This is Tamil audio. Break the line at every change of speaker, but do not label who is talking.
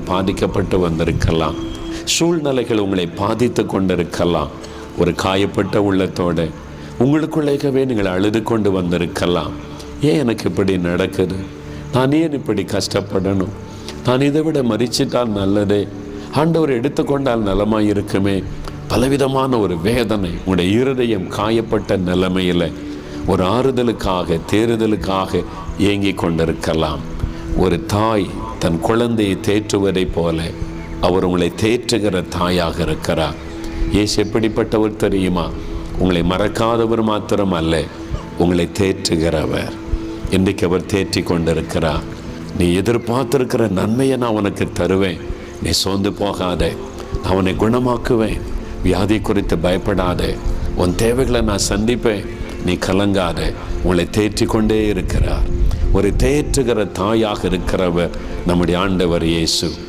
பாதிக்கப்பட்டு வந்திருக்கலாம். சூழ்நிலைகள் உங்களை பாதித்து கொண்டிருக்கலாம். ஒரு காயப்பட்ட உள்ளத்தோடு உங்களுக்குள்ளேயே நீங்கள் அழுது கொண்டு வந்திருக்கலாம். ஏன் எனக்கு இப்படி நடக்குது? நான் ஏன் இப்படி கஷ்டப்படணும்? நான் இதை விட மறிச்சிட்டால் நல்லதே, ஆண்டவர் எடுத்துக்கொண்டால் நலமாக இருக்குமே. பலவிதமான ஒரு வேதனை உங்களுடைய இருதயம் காயப்பட்ட நிலைமையில் ஒரு ஆறுதலுக்காக தேறுதலுக்காக ஏங்கி கொண்டிருக்கலாம். ஒரு தாய் தன் குழந்தையை தேற்றுவதை போல அவர் உங்களை தேற்றுகிற தாயாக இருக்கிறார். இயேசு எப்படிப்பட்டவர் தெரியுமா? உங்களை மறக்காதவர் மாத்திரம் அல்ல, உங்களை தேற்றுகிறவர். இன்றைக்கு அவர் தேற்றி கொண்டிருக்கிறார். நீ எதிர்பார்த்திருக்கிற நன்மையை நான் உனக்கு தருவேன், நீ சோர்ந்து போகாதே, நான் உன்னை குணமாக்குவேன், வியாதி குறித்து பயப்படாதே, உன் தேவைகளை நான் சந்திப்பேன், நீ கலங்காதே. உங்களை தேற்றி கொண்டே இருக்கிறார். ஒரு தேற்றுகிற தாயாக இருக்கிறவர் நம்முடைய ஆண்டவர் இயேசு.